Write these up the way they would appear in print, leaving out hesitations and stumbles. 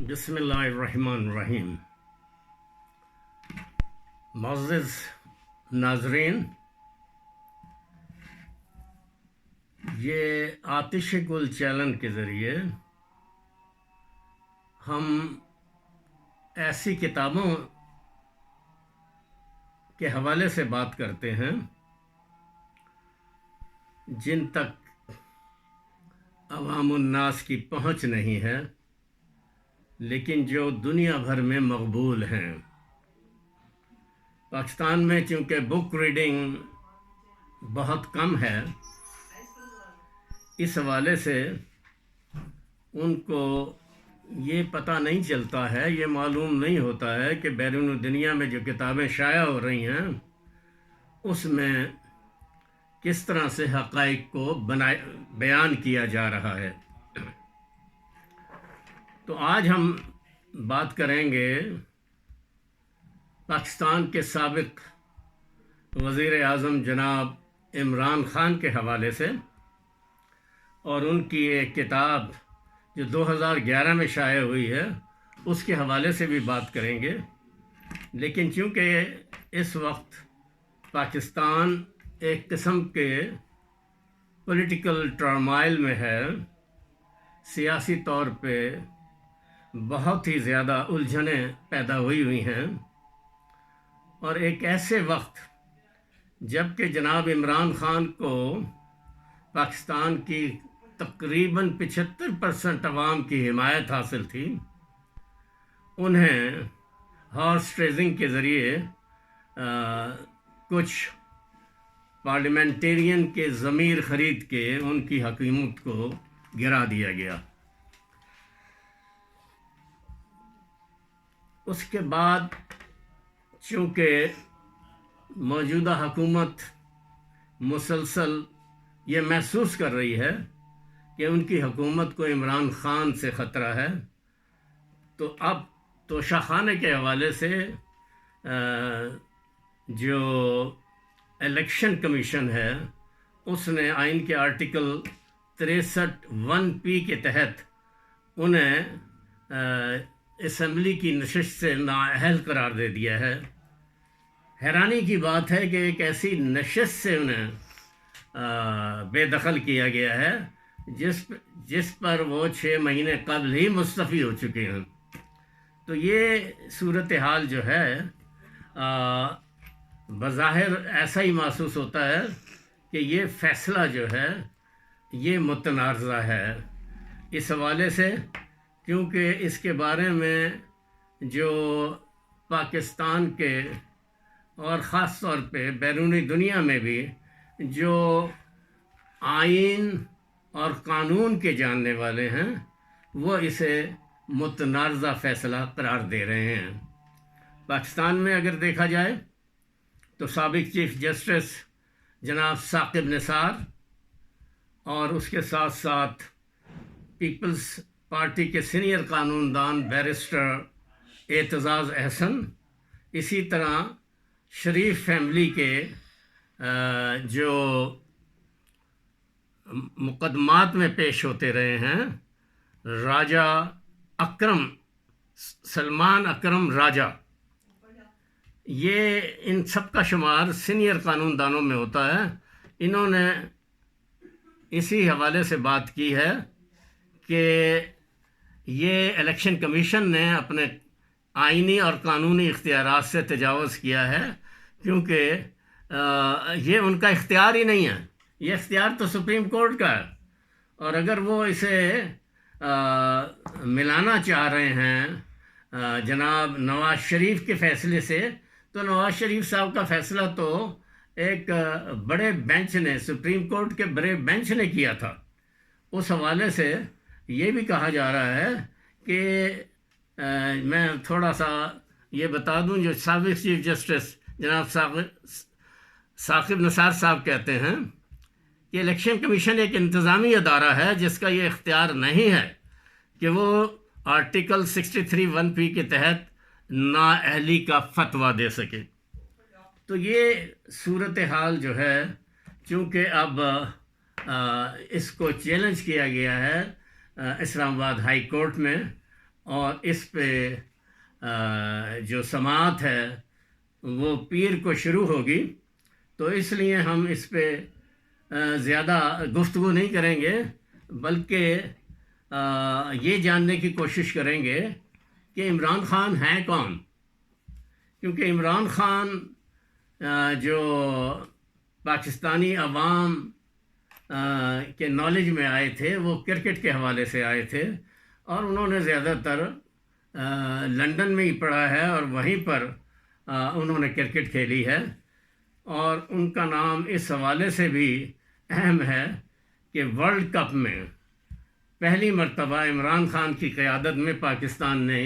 بسم اللہ الرحمن الرحیم۔ معزز ناظرین، یہ آتش گل چینل کے ذریعے ہم ایسی کتابوں کے حوالے سے بات کرتے ہیں جن تک عوام الناس کی پہنچ نہیں ہے، لیکن جو دنیا بھر میں مقبول ہیں۔ پاکستان میں چونکہ بک ریڈنگ بہت کم ہے، اس حوالے سے ان کو یہ پتہ نہیں چلتا ہے، یہ معلوم نہیں ہوتا ہے کہ بیرون دنیا میں جو کتابیں شائع ہو رہی ہیں اس میں کس طرح سے حقائق کو بیان کیا جا رہا ہے۔ تو آج ہم بات کریں گے پاکستان کے سابق وزیر اعظم جناب عمران خان کے حوالے سے، اور ان کی ایک کتاب جو 2011 میں شائع ہوئی ہے اس کے حوالے سے بھی بات کریں گے۔ لیکن چونکہ اس وقت پاکستان ایک قسم کے پولیٹیکل ٹرمائل میں ہے، سیاسی طور پہ بہت ہی زیادہ الجھنیں پیدا ہوئی ہیں، اور ایک ایسے وقت جب کہ جناب عمران خان کو پاکستان کی تقریباً 75% عوام کی حمایت حاصل تھی، انہیں ہارس ریزنگ کے ذریعے کچھ پارلیمنٹیرین کے ضمیر خرید کے ان کی حکومت کو گرا دیا گیا۔ اس کے بعد چونکہ موجودہ حکومت مسلسل یہ محسوس کر رہی ہے کہ ان کی حکومت کو عمران خان سے خطرہ ہے، تو اب توشہ خانے کے حوالے سے جو الیکشن کمیشن ہے اس نے آئین کے آرٹیکل 63(1) کے تحت انہیں اسمبلی کی نشست سے نااہل قرار دے دیا ہے۔ حیرانی کی بات ہے کہ ایک ایسی نشست سے انہیں بے دخل کیا گیا ہے جس پر وہ 6 مہینے قبل ہی مستعفی ہو چکے ہیں۔ تو یہ صورتحال جو ہے بظاہر ایسا ہی محسوس ہوتا ہے کہ یہ فیصلہ جو ہے یہ متنازع ہے۔ اس حوالے سے کیونکہ اس کے بارے میں جو پاکستان کے اور خاص طور پہ بیرونی دنیا میں بھی جو آئین اور قانون کے جاننے والے ہیں وہ اسے متنازع فیصلہ قرار دے رہے ہیں۔ پاکستان میں اگر دیکھا جائے تو سابق چیف جسٹس جناب ثاقب نثار اور اس کے ساتھ ساتھ پیپلز پارٹی کے سینئر قانون دان بیرسٹر اعتزاز احسن، اسی طرح شریف فیملی کے جو مقدمات میں پیش ہوتے رہے ہیں، راجہ اکرم سلمان اکرم راجہ، یہ ان سب کا شمار سینئر قانون دانوں میں ہوتا ہے۔ انہوں نے اسی حوالے سے بات کی ہے کہ یہ الیکشن کمیشن نے اپنے آئینی اور قانونی اختیارات سے تجاوز کیا ہے، کیونکہ یہ ان کا اختیار ہی نہیں ہے، یہ اختیار تو سپریم کورٹ کا ہے، اور اگر وہ اسے ملانا چاہ رہے ہیں جناب نواز شریف کے فیصلے سے، تو نواز شریف صاحب کا فیصلہ تو ایک بڑے بینچ نے، سپریم کورٹ کے بڑے بینچ نے کیا تھا۔ اس حوالے سے یہ بھی کہا جا رہا ہے کہ میں تھوڑا سا یہ بتا دوں، جو سابق چیف جسٹس جناب ثاقب نثار صاحب کہتے ہیں کہ الیکشن کمیشن ایک انتظامی ادارہ ہے جس کا یہ اختیار نہیں ہے کہ وہ آرٹیکل 63(1) کے تحت نااہلی کا فتویٰ دے سکے۔ تو یہ صورتحال جو ہے، چونکہ اب اس کو چیلنج کیا گیا ہے اسلام آباد ہائی کورٹ میں، اور اس پہ جو سماعت ہے وہ پیر کو شروع ہوگی، تو اس لیے ہم اس پہ زیادہ گفتگو نہیں کریں گے، بلکہ یہ جاننے کی کوشش کریں گے کہ عمران خان ہیں کون. کیونکہ عمران خان جو پاکستانی عوام کے نالج میں آئے تھے وہ کرکٹ کے حوالے سے آئے تھے، اور انہوں نے زیادہ تر لندن میں ہی پڑھا ہے اور وہیں پر انہوں نے کرکٹ کھیلی ہے. اور ان کا نام اس حوالے سے بھی اہم ہے کہ ورلڈ کپ میں پہلی مرتبہ عمران خان کی قیادت میں پاکستان نے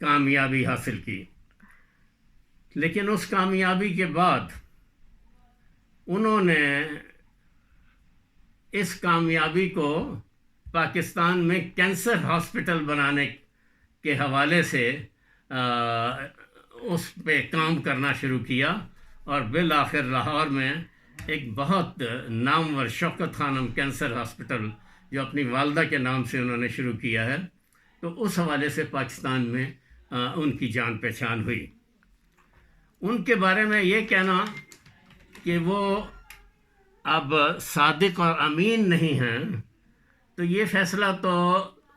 کامیابی حاصل کی. لیکن اس کامیابی کے بعد انہوں نے اس کامیابی کو پاکستان میں کینسر ہاسپٹل بنانے کے حوالے سے اس پہ کام کرنا شروع کیا، اور بالآخر لاہور میں ایک بہت نامور شوکت خانم کینسر ہاسپٹل جو اپنی والدہ کے نام سے انہوں نے شروع کیا ہے، تو اس حوالے سے پاکستان میں ان کی جان پہچان ہوئی. ان کے بارے میں یہ کہنا کہ وہ اب صادق اور امین نہیں ہیں، تو یہ فیصلہ تو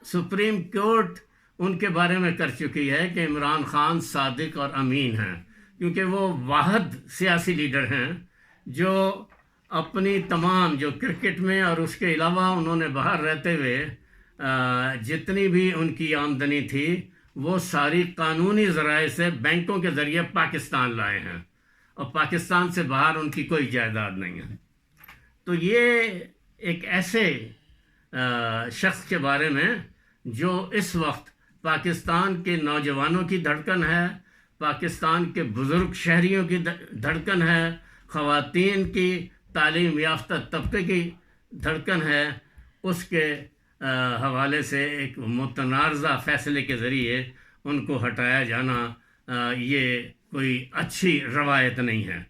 سپریم کورٹ ان کے بارے میں کر چکی ہے کہ عمران خان صادق اور امین ہیں، کیونکہ وہ واحد سیاسی لیڈر ہیں جو اپنی تمام جو کرکٹ میں اور اس کے علاوہ انہوں نے باہر رہتے ہوئے جتنی بھی ان کی آمدنی تھی وہ ساری قانونی ذرائع سے بینکوں کے ذریعے پاکستان لائے ہیں، اور پاکستان سے باہر ان کی کوئی جائیداد نہیں ہے. تو یہ ایک ایسے شخص کے بارے میں جو اس وقت پاکستان کے نوجوانوں کی دھڑکن ہے، پاکستان کے بزرگ شہریوں کی دھڑکن ہے، خواتین کی تعلیم یافتہ طبقے کی دھڑکن ہے، اس کے حوالے سے ایک متنازع فیصلے کے ذریعے ان کو ہٹایا جانا یہ کوئی اچھی روایت نہیں ہے.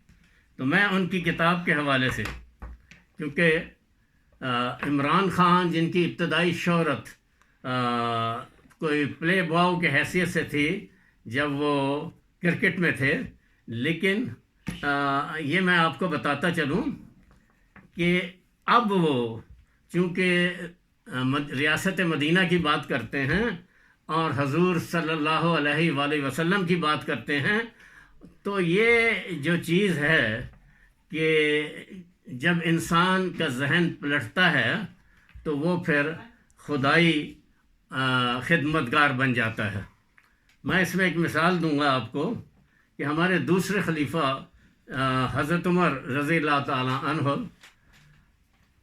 تو میں ان کی کتاب کے حوالے سے، کیونکہ عمران خان جن کی ابتدائی شہرت کوئی پلے بوائے کی حیثیت سے تھی جب وہ کرکٹ میں تھے، لیکن یہ میں آپ کو بتاتا چلوں کہ اب وہ چونکہ ریاست مدینہ کی بات کرتے ہیں اور حضور صلی اللہ علیہ وآلہ وسلم کی بات کرتے ہیں، تو یہ جو چیز ہے کہ جب انسان کا ذہن پلٹتا ہے تو وہ پھر خدائی خدمتگار بن جاتا ہے. میں اس میں ایک مثال دوں گا آپ کو کہ ہمارے دوسرے خلیفہ حضرت عمر رضی اللہ تعالیٰ عنہ،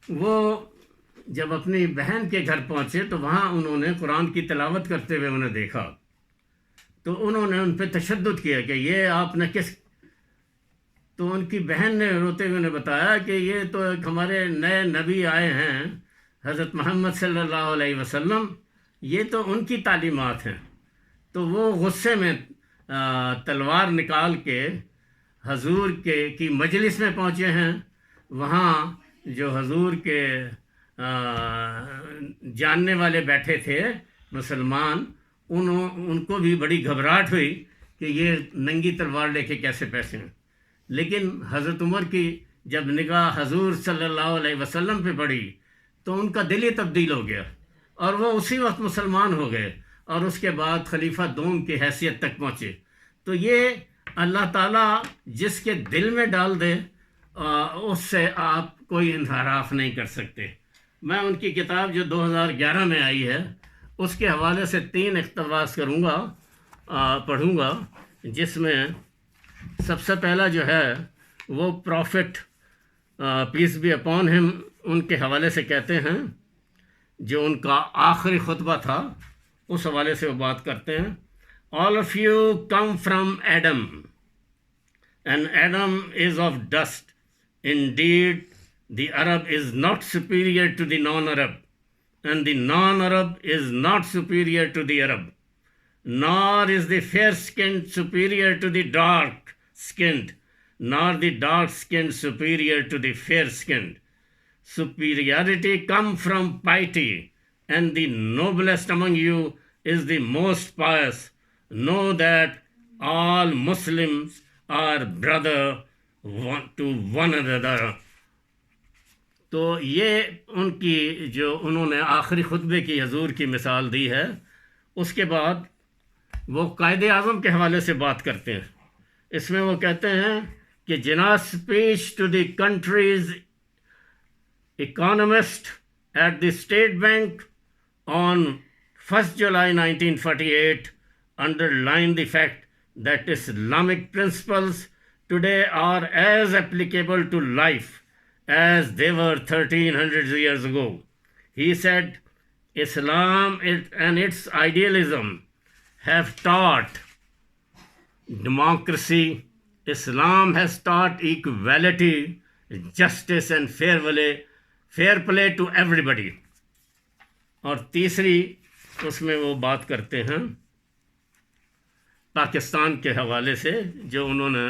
وہ جب اپنی بہن کے گھر پہنچے تو وہاں انہوں نے قرآن کی تلاوت کرتے ہوئے انہیں دیکھا، تو انہوں نے ان پہ تشدد کیا کہ یہ آپ نے کس، تو ان کی بہن نے روتے ہوئے نے بتایا کہ یہ تو ایک ہمارے نئے نبی آئے ہیں حضرت محمد صلی اللہ علیہ وسلم، یہ تو ان کی تعلیمات ہیں. تو وہ غصے میں تلوار نکال کے حضور کی مجلس میں پہنچے ہیں. وہاں جو حضور کے جاننے والے بیٹھے تھے مسلمان، ان کو بھی بڑی گھبراہٹ ہوئی کہ یہ ننگی تلوار لے کے کیسے پیسے ہیں. لیکن حضرت عمر کی جب نگاہ حضور صلی اللہ علیہ وسلم پہ پڑی تو ان کا دل ہی تبدیل ہو گیا، اور وہ اسی وقت مسلمان ہو گئے، اور اس کے بعد خلیفہ دوم کی حیثیت تک پہنچے. تو یہ اللہ تعالیٰ جس کے دل میں ڈال دے اس سے آپ کوئی انحراف نہیں کر سکتے. میں ان کی کتاب جو 2011 میں آئی ہے اس کے حوالے سے 3 اقتباس کروں گا، پڑھوں گا، جس میں سب سے پہلا جو ہے وہ profit piece be upon him ان کے حوالے سے کہتے ہیں، جو ان کا آخری خطبہ تھا اس حوالے سے وہ بات کرتے ہیں. All of you come from Adam, and Adam is of dust. Indeed, the Arab is not superior to the non-Arab, and the non-Arab is not superior to the Arab, nor is the fair-skinned superior to the dark-skinned, nor the dark-skinned superior to the fair-skinned. Superiority comes from piety, and the noblest among you is the most pious. Know that all Muslims are brother to one another. تو یہ ان کی جو انہوں نے آخری خطبے کی حضور کی مثال دی ہے. اس کے بعد وہ قائد اعظم کے حوالے سے بات کرتے ہیں. اس میں وہ کہتے ہیں کہ Jinnah speech to the countries economist at the State Bank on 1st July 1948 underlined the fact that Islamic principles today are as applicable to life as they were 1300 years ago. He said, Islam and its idealism have taught democracy. Islam has taught equality, justice and fair play to everybody. اور تیسری اس میں وہ بات کرتے ہیں پاکستان کے حوالے سے جو انہوں نے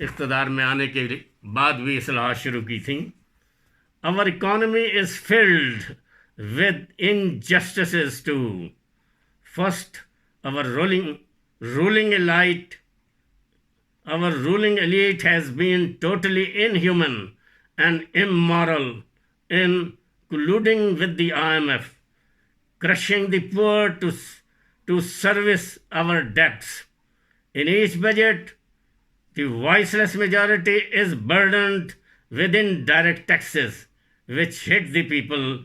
اقتدار میں آنے کے بعد بھی اصلاحات شروع کی تھیں. Our economy is filled with injustices too. First, our ruling elite has been totally inhuman and immoral, including with the IMF, crushing the poor to service our debts. In each budget, the voiceless majority is burdened with indirect taxes, which hit the people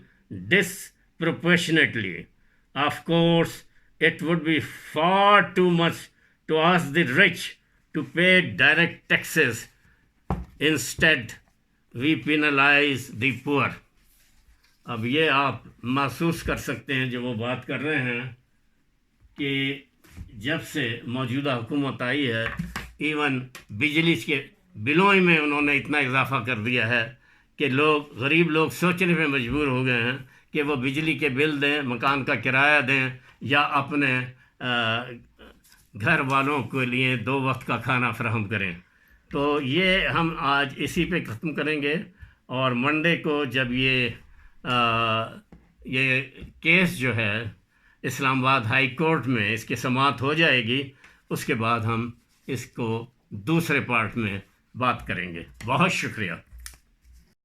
disproportionately. Of course, it would be far too much to ask the rich to pay direct taxes. Instead, we penalize the poor. اب یہ آپ محسوس کر سکتے ہیں جو وہ بات کر رہے ہیں کہ جب سے موجودہ حکومت آئی ہے ایون بجلی کے بلوں میں انہوں نے اتنا اضافہ کر دیا ہے کہ غریب لوگ سوچنے پہ مجبور ہو گئے ہیں کہ وہ بجلی کے بل دیں، مکان کا کرایہ دیں یا اپنے گھر والوں کے لیے 2 وقت کا کھانا فراہم کریں. تو یہ ہم آج اسی پہ ختم کریں گے، اور منڈے کو جب یہ کیس جو ہے اسلام آباد ہائی کورٹ میں اس کی سماعت ہو جائے گی، اس کے بعد ہم اس کو دوسرے پارٹ میں بات کریں گے. بہت شکریہ.